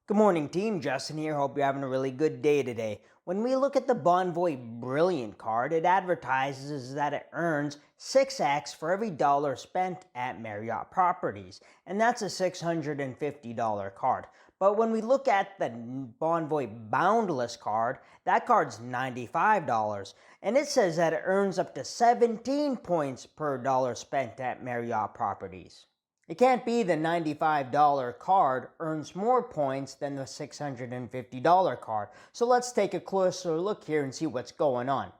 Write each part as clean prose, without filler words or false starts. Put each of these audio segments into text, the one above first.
Good morning, team. Justin here. Hope you're having a really good day today. When we look at the Bonvoy Brilliant card, it advertises that it earns 6x for every dollar spent at Marriott properties, and that's a $650 card. But when we look at the Bonvoy Boundless card, that card's $95, and it says that it earns up to 17 points per dollar spent at Marriott properties. It can't be the $95 card earns more points than the $650 card. So let's take a closer look here and see what's going on.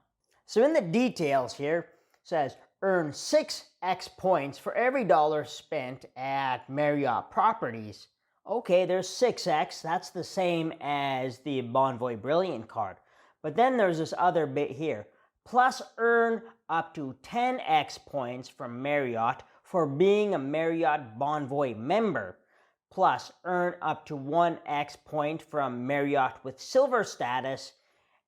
So in the details here, it says earn 6x points for every dollar spent at Marriott properties. Okay, there's 6x. That's the same as the Bonvoy Brilliant card. But then there's this other bit here. Plus earn up to 10x points from Marriott for being a Marriott Bonvoy member, plus earn up to 1x point from Marriott with silver status,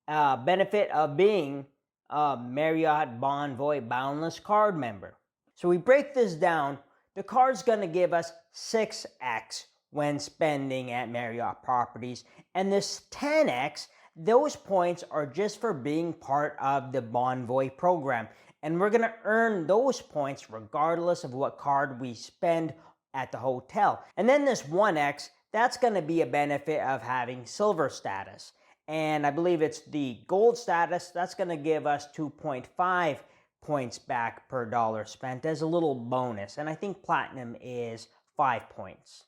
benefit of being a Marriott Bonvoy Boundless card member. So we break this down, the card's going to give us 6x when spending at Marriott properties, and this 10x, those points are just for being part of the Bonvoy program. And we're going to earn those points regardless of what card we spend at the hotel. And then this 1x, that's going to be a benefit of having silver status. And I believe it's the gold status, that's going to give us 2.5 points back per dollar spent as a little bonus. And I think platinum is 5 points.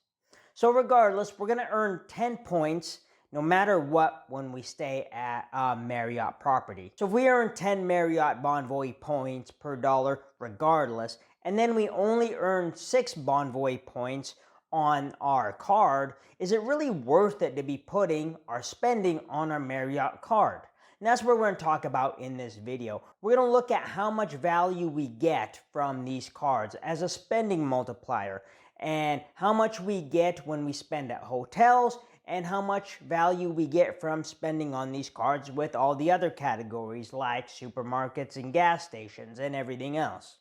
So regardless, we're going to earn 10 points no matter what when we stay at a Marriott property. So if we earn 10 Marriott Bonvoy points per dollar regardless, and then we only earn 6 Bonvoy points on our card, is it really worth it to be putting our spending on our Marriott card? And that's what we're going to talk about in this video. We're going to look at how much value we get from these cards as a spending multiplier, and how much we get when we spend at hotels, and how much value we get from spending on these cards with all the other categories like supermarkets and gas stations and everything else.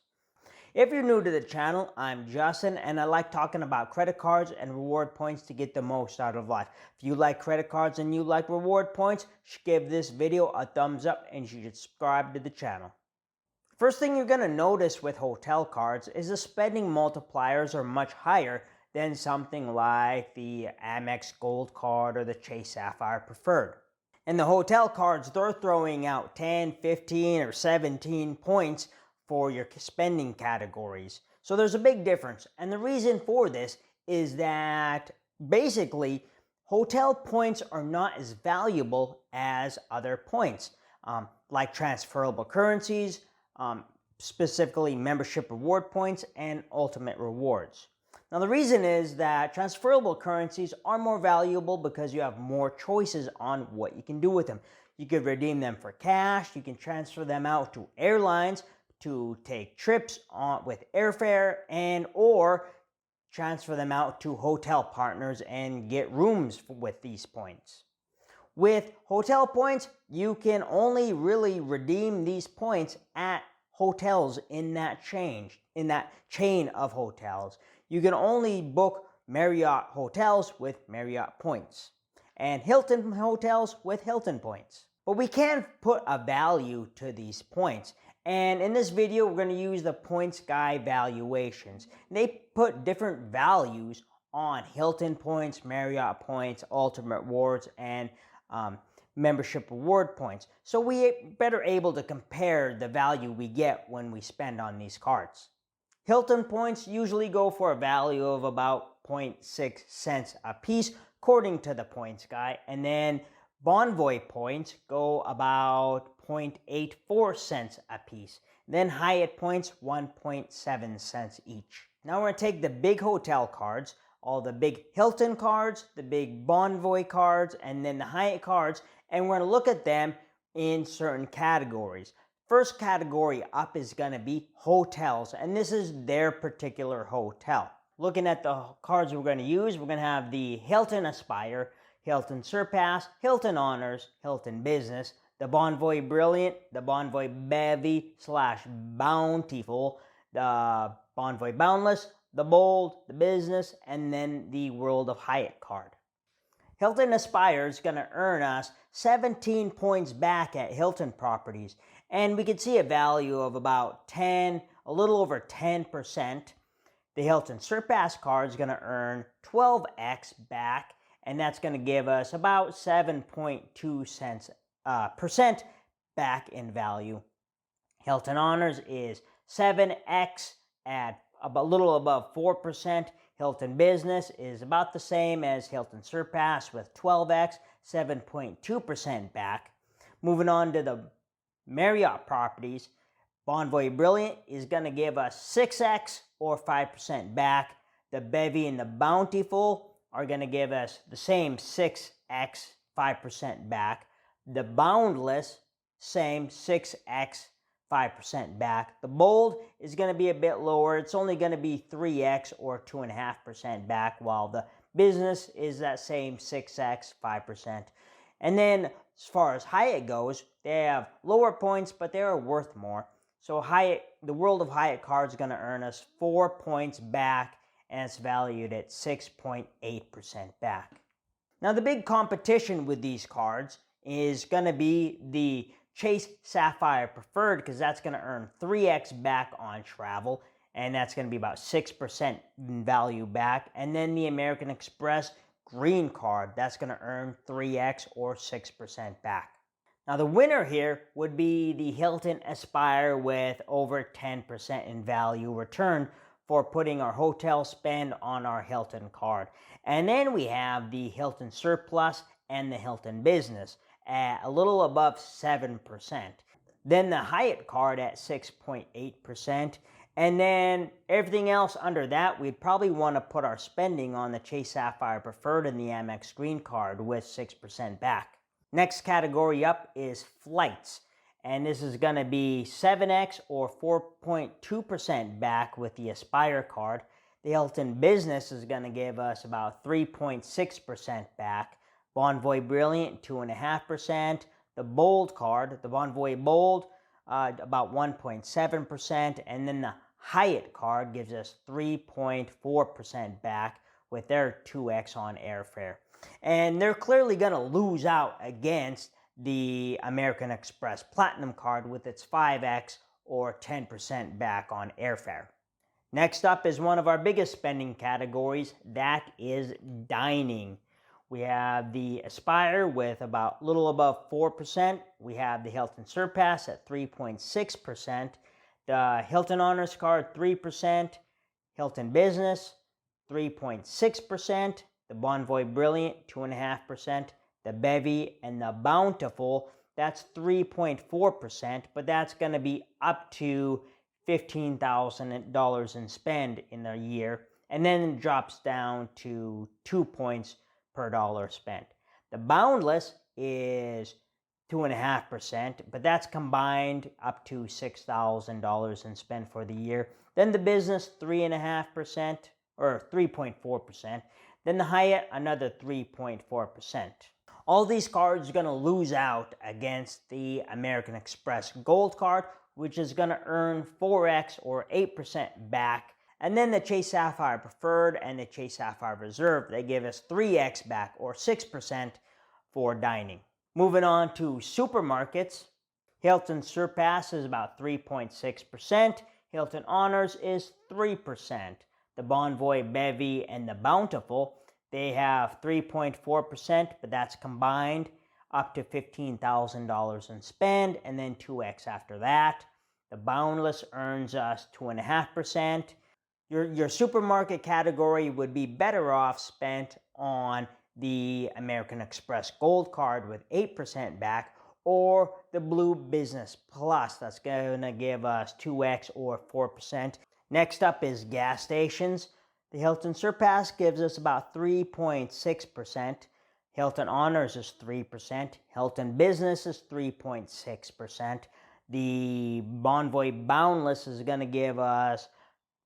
If you're new to the channel, I'm Justin, and I like talking about credit cards and reward points to get the most out of life. If you like credit cards and you like reward points, give this video a thumbs up and you should subscribe to the channel. First thing you're going to notice with hotel cards is the spending multipliers are much higher than something like the Amex Gold card or the Chase Sapphire Preferred. And the hotel cards, they're throwing out 10, 15, or 17 points for your spending categories. So there's a big difference. And the reason for this is that basically hotel points are not as valuable as other points, like transferable currencies, specifically membership reward points and ultimate rewards. Now the reason is that transferable currencies are more valuable because you have more choices on what you can do with them. You could redeem them for cash, you can transfer them out to airlines to take trips with airfare, and or transfer them out to hotel partners and get rooms with these points. With hotel points, you can only really redeem these points at hotels in that chain of hotels. You can only book Marriott hotels with Marriott points and Hilton hotels with Hilton points. But we can put a value to these points. And in this video, we're going to use the points Guy Valuations. They put different values on Hilton points, Marriott points, ultimate rewards, and membership reward points. So we better able to compare the value we get when we spend on these cards. Hilton points usually go for a value of about 0.6 cents a piece, according to the points guy. And then Bonvoy points go about 0.84 cents a piece. Then Hyatt points, 1.7 cents each. Now we're going to take the big hotel cards, all the big Hilton cards, the big Bonvoy cards, and then the Hyatt cards, and we're going to look at them in certain categories. First category up is going to be hotels, and this is their particular hotel. Looking at the cards we're going to use, we're going to have the Hilton Aspire, Hilton Surpass, Hilton Honors, Hilton Business, the Bonvoy Brilliant, the Bonvoy Bevy/Bountiful, the Bonvoy Boundless, the Bold, the Business, and then the World of Hyatt card. Hilton Aspire is going to earn us 17 points back at Hilton properties. And we can see a value of about 10, a little over 10%. The Hilton Surpass card is going to earn 12x back, and that's going to give us about 7.2% back in value. Hilton Honors is 7x at a little above 4%. Hilton Business is about the same as Hilton Surpass with 12x, 7.2% back. Moving on to the Marriott properties, Bonvoy Brilliant is going to give us 6x or 5% back. The Bevy and the Bountiful are going to give us the same 6x, 5% back. The Boundless, same 6x, 5% back. The Bold is going to be a bit lower. It's only going to be 3x or 2.5% back, while the Business is that same 6x, 5%. And then as far as Hyatt goes, they have lower points, but they are worth more. So Hyatt, the World of Hyatt card is going to earn us 4 points back, and it's valued at 6.8% back. Now the big competition with these cards is going to be the Chase Sapphire Preferred, because that's going to earn 3x back on travel, and that's going to be about 6% in value back. And then the American Express Green Card, that's going to earn 3x or 6% back. Now the winner here would be the Hilton Aspire with over 10% in value return for putting our hotel spend on our Hilton card. And then we have the Hilton Surplus and the Hilton Business at a little above 7%. Then the Hyatt card at 6.8%. And then everything else under that, we'd probably want to put our spending on the Chase Sapphire Preferred and the Amex Green Card with 6% back. Next category up is flights. And this is going to be 7x or 4.2% back with the Aspire card. The Hilton Business is going to give us about 3.6% back. Bonvoy Brilliant, 2.5%. The Bold card, the Bonvoy Bold, about 1.7%. And then the Hyatt card gives us 3.4% back with their 2x on airfare. And they're clearly going to lose out against the American Express Platinum card with its 5x or 10% back on airfare. Next up is one of our biggest spending categories, that is dining. We have the Aspire with about a little above 4%. We have the Hilton Surpass at 3.6%. The Hilton Honors Card, 3%. Hilton Business, 3.6%. The Bonvoy Brilliant, 2.5%. The Bevy and the Bountiful, that's 3.4%, but that's going to be up to $15,000 in spend in a year, and then it drops down to 2 points per dollar spent. The Boundless is 2.5%, but that's combined up to $6,000 in spend for the year. Then the Business, 3.5% or 3.4%. Then the Hyatt, another 3.4%. All these cards are going to lose out against the American Express Gold card, which is going to earn 4x or 8% back. And then the Chase Sapphire Preferred and the Chase Sapphire Reserve, they give us 3x back or 6% for dining. Moving on to supermarkets, Hilton Surpass is about 3.6%. Hilton Honors is 3%. The Bonvoy Bevy and the Bountiful, they have 3.4%, but that's combined up to $15,000 in spend, and then 2x after that. The Boundless earns us 2.5%. Your supermarket category would be better off spent on the American Express Gold card with 8% back, or the Blue Business Plus, that's going to give us 2x or 4%. Next up is gas stations. The Hilton Surpass gives us about 3.6%. Hilton Honors is 3%. Hilton Business is 3.6%. The Bonvoy Boundless is going to give us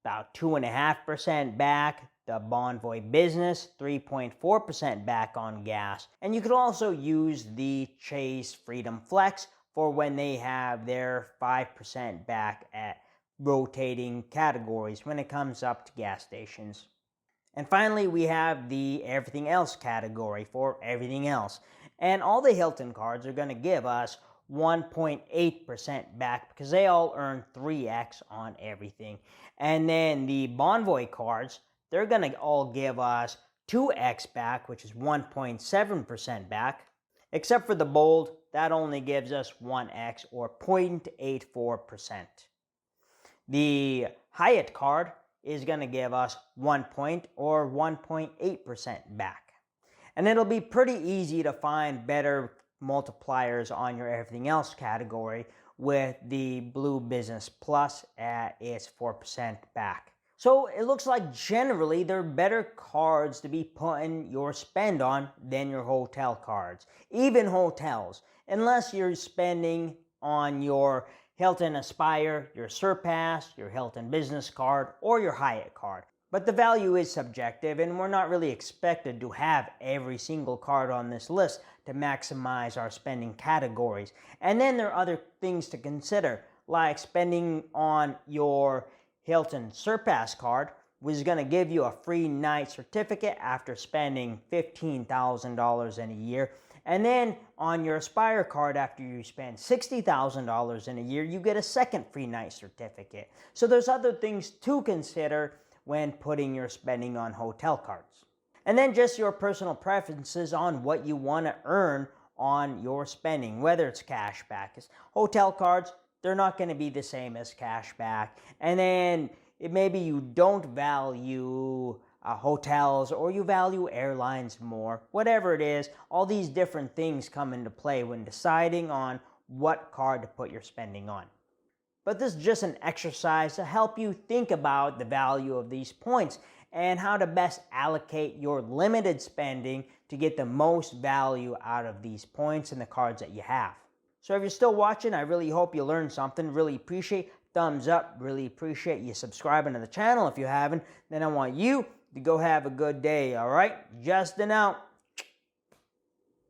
about 2.5% back. The Bonvoy Business, 3.4% back on gas. And you could also use the Chase Freedom Flex for when they have their 5% back at rotating categories when it comes up to gas stations. And finally, we have the everything else category for everything else. And all the Hilton cards are going to give us 1.8% back because they all earn 3x on everything. And then the Bonvoy cards, they're going to all give us 2x back, which is 1.7% back. Except for the Bold, that only gives us 1x or 0.84%. The Hyatt card is going to give us 1 point or 1.8% back. And it'll be pretty easy to find better multipliers on your everything else category with the Blue Business Plus at its 4% back. So it looks like generally they're better cards to be putting your spend on than your hotel cards. Even hotels, unless you're spending on your Hilton Aspire, your Surpass, your Hilton Business Card, or your Hyatt card. But the value is subjective, and we're not really expected to have every single card on this list to maximize our spending categories. And then there are other things to consider, like spending on your Hilton Surpass card, which is going to give you a free night certificate after spending $15,000 in a year. And then on your Aspire card, after you spend $60,000 in a year, you get a second free night certificate. So there's other things to consider when putting your spending on hotel cards. And then just your personal preferences on what you want to earn on your spending, whether it's cash back. Hotel cards, they're not going to be the same as cash back. And then maybe you don't value hotels, or you value airlines more. Whatever it is, all these different things come into play when deciding on what card to put your spending on. But this is just an exercise to help you think about the value of these points and how to best allocate your limited spending to get the most value out of these points and the cards that you have. So if you're still watching, I really hope you learned something. Really appreciate thumbs up. Really appreciate you subscribing to the channel. If you haven't, then I want you to go have a good day, all right? Justin out.